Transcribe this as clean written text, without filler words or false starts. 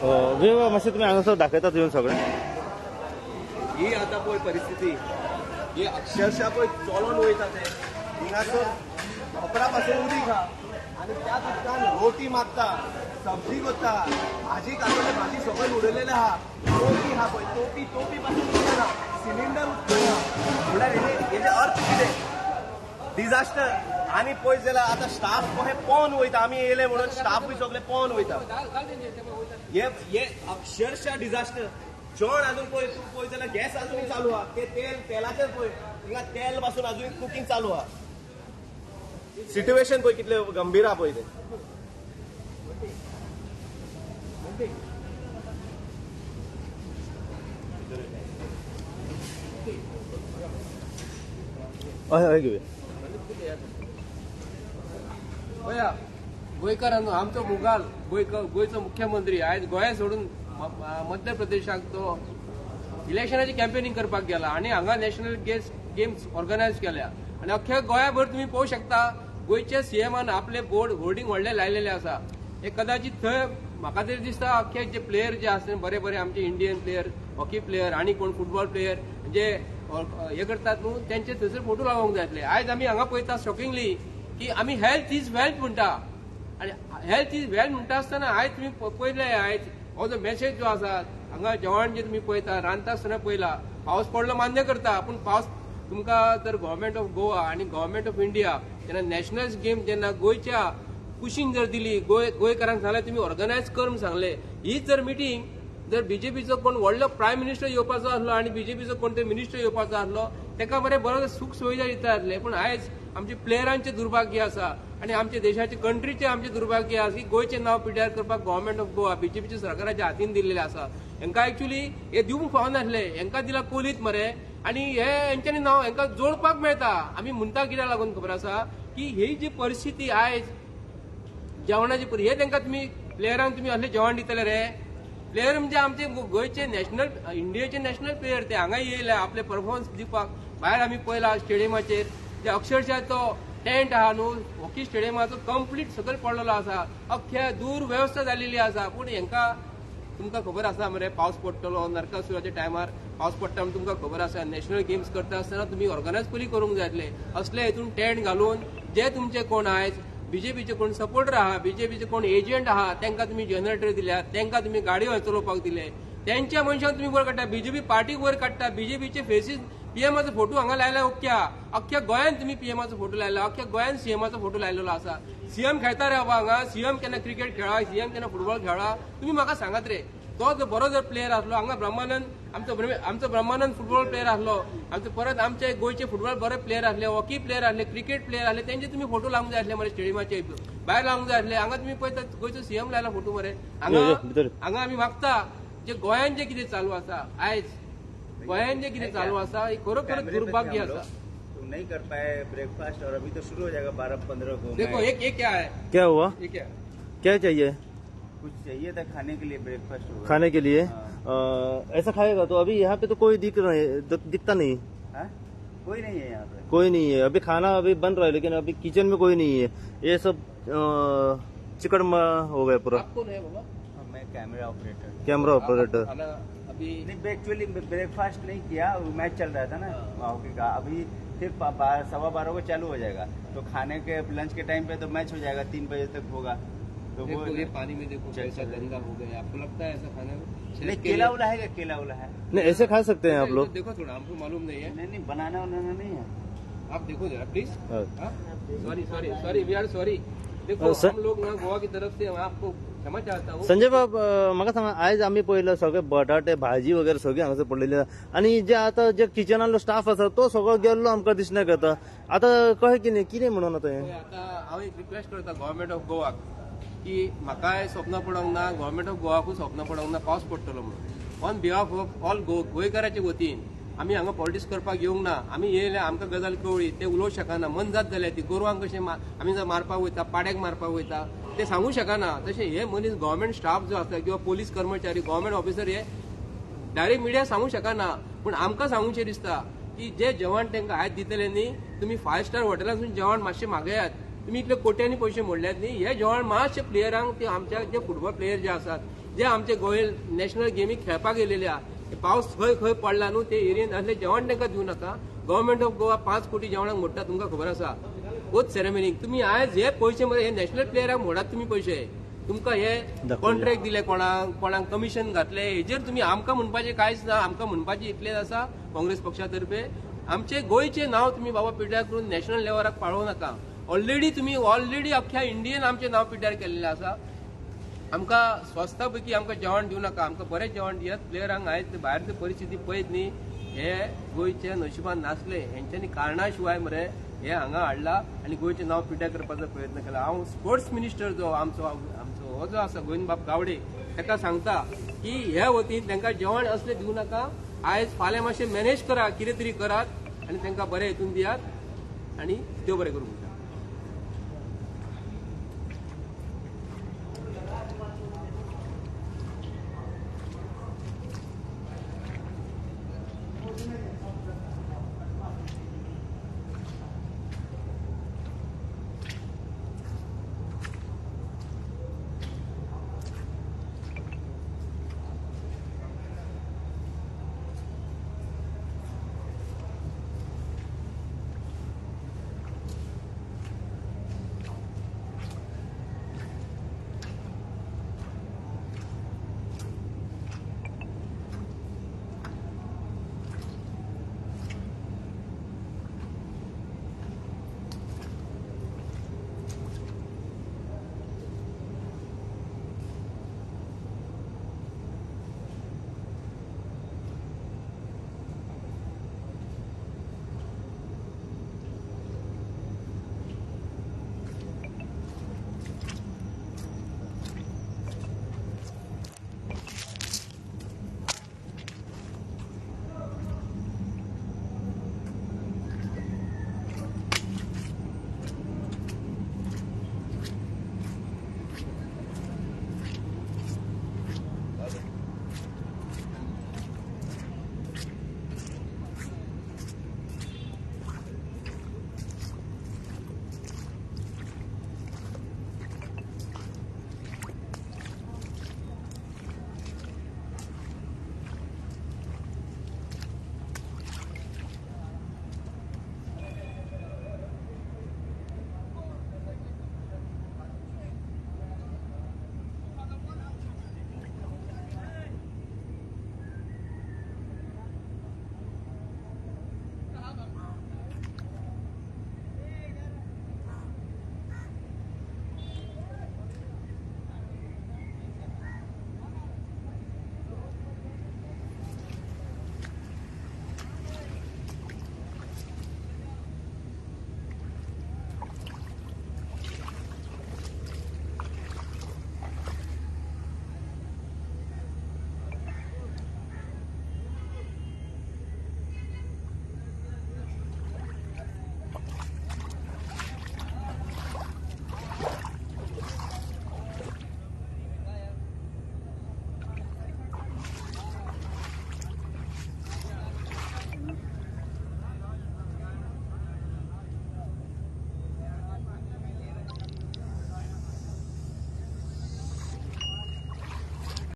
मातशें तुमी हांगासर दाखयतात येवन सगळें. ही आतां पळय परिस्थिती, ही अक्षरशः पळय चलोन वयता ते हिंगासर कपडा पासून उदीक आहा आनी त्या उदकान रोटी मारता, सब्जी करता, भाजी काडटले भाजी सकयल उडयलेले आहा, टोपी आहा पळय टोपी पासून उदक ना, सिलिंडर उदक ना, म्हळ्यार हेजे अर्थ कितें? डिझास्टर. आनी पळयत जाल्यार आतां स्टाफ हे पोवन वयता, आमी येयले म्हणून स्टाफूय सगळे पोवन वयता. हे अक्षरशः डिझास्टर. जेवण अजून पळय तूं पळयत जाल्यार गॅस अजूनय चालू आहा, ते तेलाचेर पळय हिंगा तेल पासून अजून कुकिंग चालू आहा. सिट्युएशन पळय कितले गंभीर आहा पळय ते. हय हय घेवया. पळया गोंयकारांनो, आमचो मुगाल गोंयचो मुख्यमंत्री आयज गोंया सोडून मध्य प्रदेशाक तो इलेक्शनाची कॅम्पेनिंग करपाक गेला आनी हांगा नॅशनल गेम्स ऑर्गनायज केल्या आनी अख्ख्या गोंयाभर तुम्ही पळोवंक शकता गोंयच्या सीएमान आपले होर्डिंग व्हडले लायलेले आसा. हे कदाचित थंय म्हाका तरी दिसता अख्खे जे प्लेयर जे आसा बरे बरे आमचे इंडियन प्लेयर, हॉकी प्लेयर आनी कोण फुटबॉल प्लेयर जे हे करतात न्हू त्यांचे थंयसर फोटो लावंक जाय आसले. आयज आमी हांगा पळयता शॉकिंगली की आमी हेल्थ इज वेल्थ म्हणटा आनी हेल्थ इज वेल्थ म्हणटा आसतना आयज तुम्ही पळयले आयज हो जो मेसेज जो आसा हांगा जेवण जे तुम्ही पळयता रांदता आसतना पळयला पावस पडलो मान्य करता, पूण पावस तुमकां जर गव्हर्मेंट ऑफ गोवा आणि गव्हर्मेंट ऑफ इंडिया जेन्ना नॅशनल गेम जेन्ना गोंयच्या कुशीन जर दिली, गोंयकारांक सांगले तुम्ही ऑर्गनायज कर म्हणून सांगले, हीच जर मिटींग जर बीजेपीचो कोण व्हडलो प्रायम मिनिस्टर येवपाचो आसलो आणि बीजेपीचो कोण ते मिनिस्टर येवपाचो आसलो तेका बरो सुख सुविधा दिता आसले. पूण आयज आमचे प्लेयरांचे दुर्भाग्य आसा आणि आमच्या देशाचे कंट्रीचे आमचे दुर्भाग्य आसा की गोंयचे नांव पिड्यार करपाक गव्हर्मेंट ऑफ गोवा बीजेपीच्या सरकाराच्या हातीन दिल्लेले आसा. हांकां एक्चुअली हे दिवंक फावनासले, हांकां दिला कोलीत मरे आणि हे हेंच्यांनी नांव हांकां जोडपाक मेळटा. आमी म्हणटा कित्याक लागून खबर आसा की ही जी परिस्थिती आयज जेवणाची हे तांकां तुम्ही प्लेयरांक तुम्ही असले जेवण दितले रे? प्लेयर म्हणजे आमचे गोंयचे नॅशनल इंडियेचे नॅशनल प्लेयर ते हांगा येयले आपले परफॉर्मन्स दिवपाक. भायर आमी पळयला स्टेडियमाचेर जे अक्षरशः तो टेंट आहा न्हू हॉकी स्टेडियमाचो कंप्लीट सकयल पडलेलो आसा, अख्ख्या दूर व्यवस्था जाल्लेली आसा. पूण हांकां तुमकां खबर आसा मरे पावस पडटलो नरकासुराच्या टायमार पावस पडटा म्हण तुमकां खबर आसा नॅशनल गेम्स करता आसतना तुम्ही ऑर्गनायज पयलीं करूंक जाय आसले. असले हितून टेंट घालून जे तुमचे कोण आयज बीजेपीचे कोण सपोर्टर आहा, बीजेपीचे कोण एजंट आहा तांकां तुम्ही जनरेटर दिल्यात, तांकां तुम्ही गाडयो चलोवपाक दिले, त्यांच्या मनशांक तुम्ही वयर काडटा, बीजेपी पार्टीक वयर काडटा, बीजेपीचे फेसीस पीएमाचो फोटो हांगा लायला अख्ख्या गोंयान तुम्ही पीएमाचो फोटो लायला, अख्ख्या गोंयान सीएमाचो फोटो लायलेलो आसा. सीएम खेळता रे बाबा हांगा, सीएम केन्ना क्रिकेट खेळा, सीएम केन्ना फुटबॉल खेळा, तुम्ही म्हाका सांगात रे. तो जर बरो जर प्लेयर आसलो हांगा ब्रह्मानंद आमचो ब्रह्मानंद फुटबॉल प्लेयर आसलो, आमचे परत आमचे गोंयचे फुटबॉल बरे प्लेयर आसले, हॉकी प्लेयर आसले, क्रिकेट प्लेयर आसले, त्यांचे तुम्ही फोटो लावंक जाय आसले मरे स्टेडियमाचे भायर लावंक जाय आसले. हांगा तुम्ही पळयता गोंयचो सीएम लायला फोटो मरे. हांगा आमी मागता जे गोंयान जे कितें चालू आसा आयज गोंयान जे कितें चालू आसा हे खरोखर दुर्भाग्य आसा. नहीं कर पाए ब्रेकफास्ट और अभी तो शुरू हो जाएगा 12-15 को. देखो एक क्या है, क्या हुआ, ये क्या क्या चाहिए? कुछ चाहिए था खाने के लिए, ब्रेकफास्ट होगा. खाने के लिए ऐसा खाएगा तो अभी यहाँ पे तो कोई दिखता नहीं. हाँ? कोई नहीं है यहाँ पे. कोई नहीं है अभी, खाना अभी बन रहा है लेकिन अभी किचन में कोई नहीं है. ये सब चिकन हो गया पूरा. आप कौन है बाबा? मैं कैमरा ऑपरेटर. Camera operator. खाना अभी नहीं एक्चुअली ब्रेकफास्ट नहीं किया, मैच चल रहा था ना हॉकी का. अभी फिर 12:15 को चालू हो जाएगा तो खाने के लंच के टाइम पे तो मैच हो जाएगा, 3 बजे तक होगा. तो वो देखो ये पानी में देखो कैसा गंदा हो गया. आपको लगता है ऐसा खाने में? नहीं केला उला है क्या? केला उला है. नहीं ऐसे खा सकते हैं आप लोग. देखो थोड़ा हमको मालूम नहीं है. नहीं बनाना नहीं है. आप देखो जरा प्लीज. हाँ. Sorry we are sorry. देखो हम लोग ना गोवा की तरफ से आपको क्षमा चाहता हूँ. संजय बाब म्हाका सांगा आयज आमी पळयलं सगळे बटाटे भाजी वगैरे सगळी हांगासर पडलेली आसा आणि जे आता जे किचनातलो स्टाफ आसा तो सगळो गेल्लो आमकां दिसण्याक येता. आता कळ्ळें कितें म्हणून आता हें आता हांव एक रिक्वेस्ट करता गव्हर्मेंट ऑफ गोवाक की म्हाकाय स्वप्न पडोंक ना, गव्हर्मेंट ऑफ गोवाकूय स्वप्न पडोंक ना पावस पडटलो म्हणून. ऑन बिहाफ ऑफ ऑल गोंयकाराचे वतीन आमी हांगा पॉलिटिक्स करपाक येवंक ना. आमी येयले आमकां गजाल कळ्ळी ते उलोवंक शकना, मन जात जाल्यार ती गोरवांक कशें आमी जर मारपाक वयता, पाड्याक मारपाक वयता ते सांगूंक शकना. तशें हे मनीस गव्हर्मेंट स्टाफ जो आसा किंवा पोलीस कर्मचारी गव्हर्मेंट ऑफिसर हे डायरेक्ट मिडिया सांगूंक शकना. पूण आमकां सांगूचें दिसता की जे जेवण तांकां आयज दितले न्ही तुमी 5 स्टार हॉटेलांतून जेवण मातशें मागयात. तुमी इतले कोट्यांनी पयशे मोडल्यात न्ही हे जेवण मातशे प्लेयरांक ते आमच्या जे फुटबॉल प्लेयर जे आसात जे आमचे गोंय नॅशनल गेमीक खेळपाक येयलेले पावस खंय खंय पडला न्हू ते एरियेन असले जेवण तांकां दिवं नाका. गव्हर्नमेंट ऑफ गोवा 5 कोटी जेवणाक मोडटा तुमकां खबर आसा. होच सेरेमनीक तुम्ही आज हे पयशे मध्ये हे नॅशनल प्लेयराक मोडात तुम्ही पयशे. तुमकां हे कॉन्ट्रॅक्ट दिले कोणाक कमिशन घातले हेजेर तुम्ही आमकां म्हणपाचे कांयच ना. आमकां म्हणपाचे इतलेच आसा काँग्रेस पक्षा तर्फे आमचे गोंयचे नांव तुम्ही बाबा पिड्ड्यार करून नॅशनल लेवलाक पाळोव नाका. ऑलरेडी अख्ख्या इंडियेन आमचे नांव पिड्ड्यार केल्लेले आसा. आमकां स्वस्ता पैकी आमकां जेवण दिवं नाका. आमकां बरें जेवण दियात. प्लेयरांक आयज भायरची परिस्थिती पळयत न्ही हे गोंयचे नशिबान नासले हेंच्यांनी कारणां शिवाय मरे हे हांगा हाडला आनी गोंयचें नांव पिड्ड्यार करपाचो प्रयत्न केला. हांव स्पोर्ट्स मिनिस्टर जो आमचो हो जो आसा गोविंदबाब गावडे ताका सांगता की ह्या वतीन तांकां जेवण असलें दिवं नाका. आयज फाल्यां मातशें मॅनेज करा कितें तरी करात आनी तांकां बरें हितून दियात आनी देव बरें करूं.